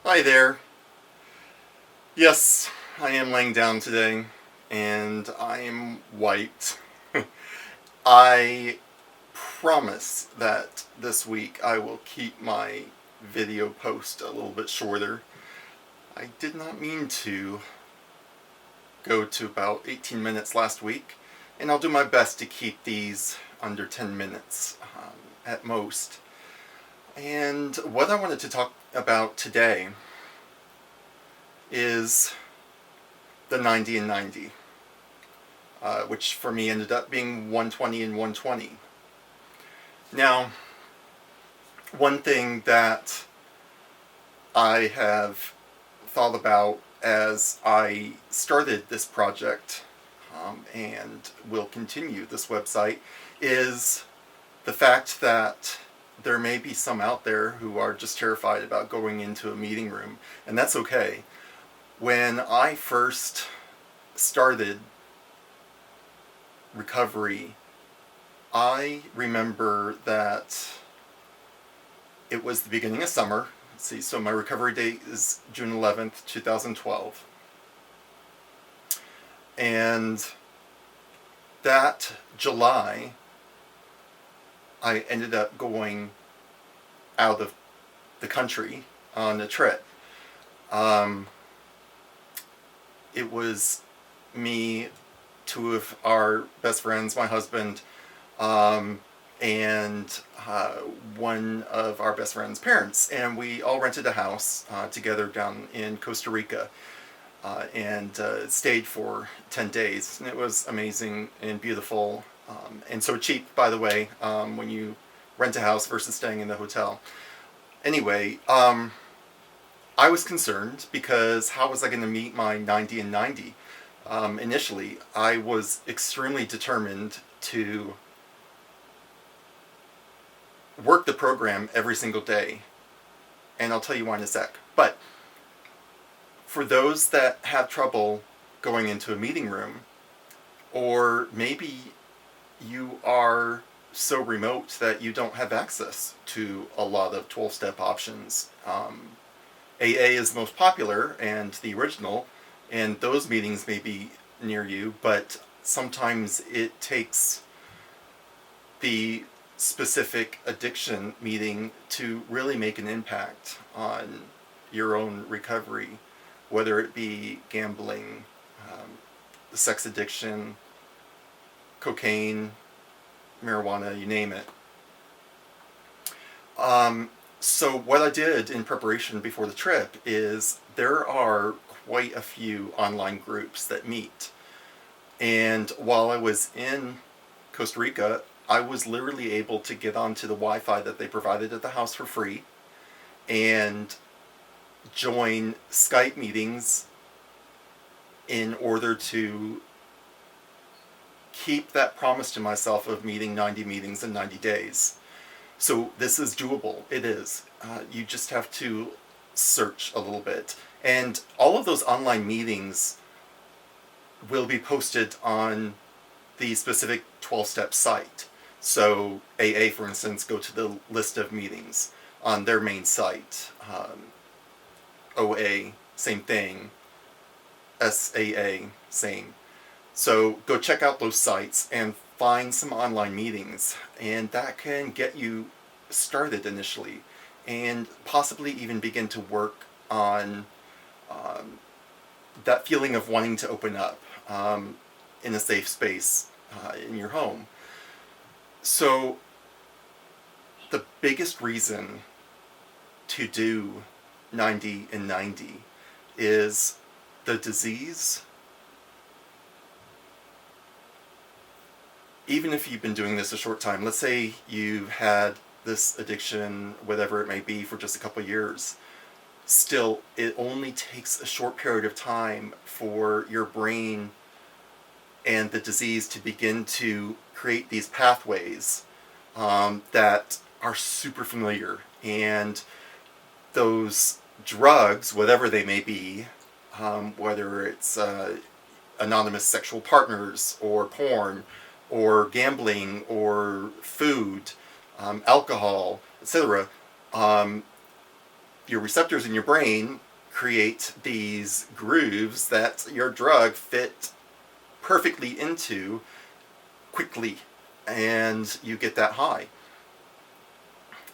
Hi there. Yes, I am laying down today and I am wiped. I promise that this week I will keep my video post a little bit shorter. I did not mean to go to about 18 minutes last week, and I'll do my best to keep these under 10 minutes at most. And what I wanted to talk about today is the 90 and 90. Which for me ended up being 120 and 120. Now, one thing that I have thought about as I started this project and will continue this website is the fact that there may be some out there who are just terrified about going into a meeting room, and that's okay. When I first started recovery, I remember that it was the beginning of summer. Let's see, so my recovery date is June 11th, 2012. And that July, I ended up going out of the country on a trip. Um, it was me, two of our best friends, my husband, and one of our best friend's parents, and we all rented a house together down in Costa Rica, and stayed for 10 days, and it was amazing and beautiful, and so cheap, by the way, when you rent a house versus staying in the hotel. Anyway, I was concerned because how was I going to meet my 90 and 90? Initially, I was extremely determined to work the program every single day, and I'll tell you why in a sec. But for those that have trouble going into a meeting room, or maybe you are so remote that you don't have access to a lot of 12-step options, AA is the most popular and the original, and those meetings may be near you, but sometimes it takes the specific addiction meeting to really make an impact on your own recovery, whether it be gambling, sex addiction, cocaine, marijuana, you name it. So what I did in preparation before the trip is there are quite a few online groups that meet. And while I was in Costa Rica, I was literally able to get onto the Wi-Fi that they provided at the house for free and join Skype meetings in order to keep that promise to myself of meeting 90 meetings in 90 days. So this is doable. It is. You just have to search a little bit. And all of those online meetings will be posted on the specific 12-step site. So AA, for instance, go to the list of meetings on their main site. OA, same thing. SAA, same. So go check out those sites and find some online meetings, and that can get you started initially and possibly even begin to work on that feeling of wanting to open up in a safe space in your home. So the biggest reason to do 90 and 90 is the disease. Even if you've been doing this a short time, let's say you've had this addiction, whatever it may be, for just a couple of years, still, it only takes a short period of time for your brain and the disease to begin to create these pathways that are super familiar. And those drugs, whatever they may be, whether it's anonymous sexual partners or porn or gambling or food, alcohol, etc., your receptors in your brain create these grooves that your drug fit perfectly into quickly, and you get that high.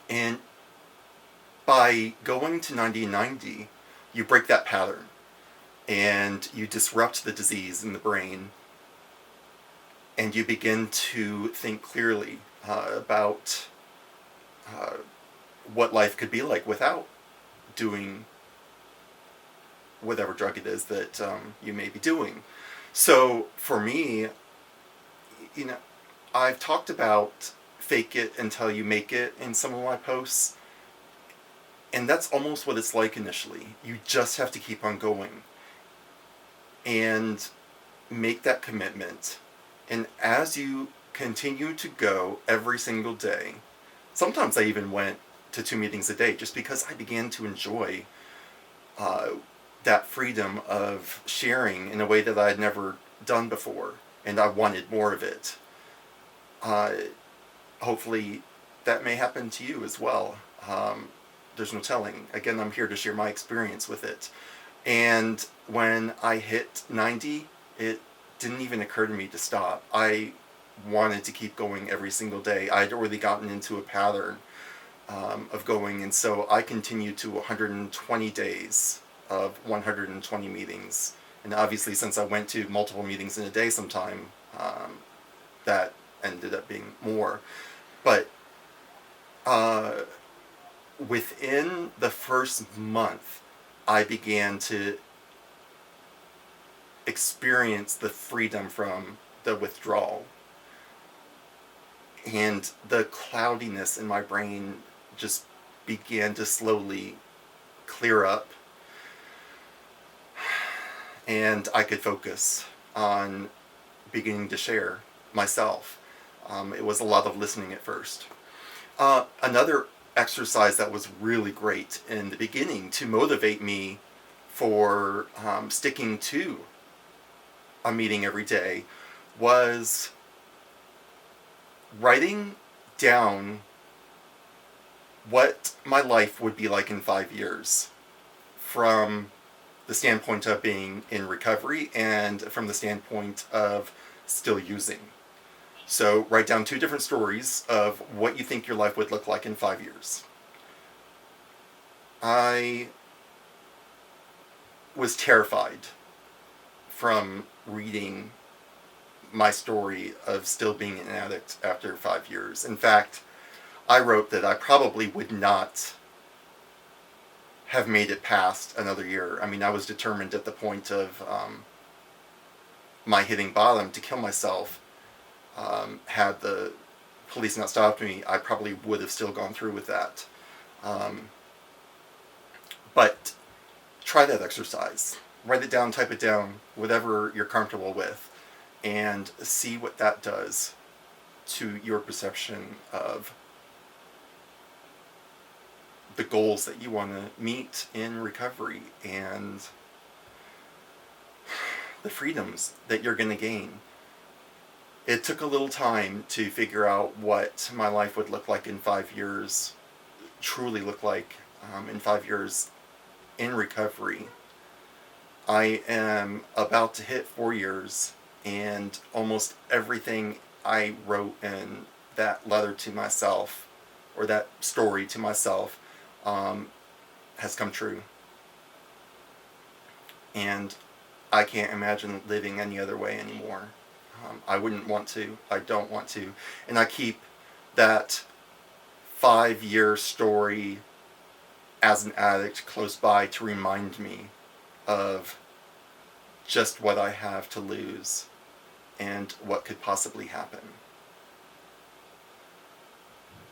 And by going to 90-90, you break that pattern and you disrupt the disease in the brain, and you begin to think clearly about what life could be like without doing whatever drug it is that you may be doing. So for me, I've talked about fake it until you make it in some of my posts, and that's almost what it's like initially. You just have to keep on going and make that commitment. And as you continue to go every single day, sometimes I even went to 2 meetings a day just because I began to enjoy that freedom of sharing in a way that I had never done before, and I wanted more of it. Hopefully that may happen to you as well. There's no telling. Again, I'm here to share my experience with it. And when I hit 90, it didn't even occur to me to stop. I wanted to keep going every single day. I'd already gotten into a pattern of going, and so I continued to 120 days of 120 meetings. And obviously, since I went to multiple meetings in a day sometime, that ended up being more. But within the first month, I began to experience the freedom from the withdrawal. And the cloudiness in my brain just began to slowly clear up. And I could focus on beginning to share myself. It was a lot of listening at first. Another exercise that was really great in the beginning to motivate me for sticking to a meeting every day was writing down what my life would be like in 5 years from the standpoint of being in recovery and from the standpoint of still using. So write down 2 different stories of what you think your life would look like in 5 years. I was terrified from reading my story of still being an addict after 5 years. In fact, I wrote that I probably would not have made it past another year. I mean, I was determined at the point of my hitting bottom to kill myself. Had the police not stopped me, I probably would have still gone through with that. But try that exercise. Write it down, type it down, whatever you're comfortable with, and see what that does to your perception of the goals that you want to meet in recovery and the freedoms that you're going to gain. It took a little time to figure out what my life would look like in 5 years, truly look like in 5 years in recovery. I am about to hit 4 years, and almost everything I wrote in that letter to myself, or that story to myself, has come true. And I can't imagine living any other way anymore. I wouldn't want to. I don't want to. And I keep that 5-year story as an addict close by to remind me of just what I have to lose and what could possibly happen.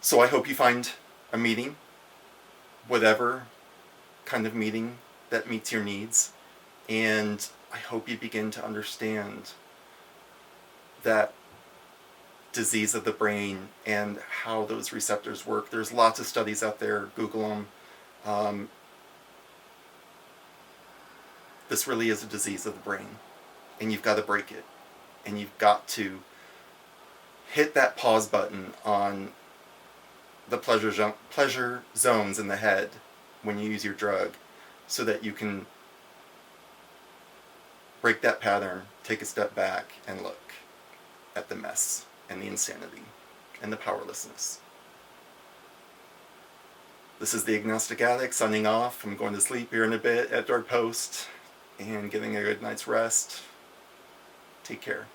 So I hope you find a meeting, whatever kind of meeting that meets your needs, and I hope you begin to understand that disease of the brain and how those receptors work. There's lots of studies out there. Google them. This really is a disease of the brain, and you've got to break it, and you've got to hit that pause button on the pleasure zones in the head when you use your drug, so that you can break that pattern, take a step back, and look at the mess and the insanity and the powerlessness. This is the Agnostic Addict signing off. I'm going to sleep here in a bit at Dark Post and getting a good night's rest. Take care.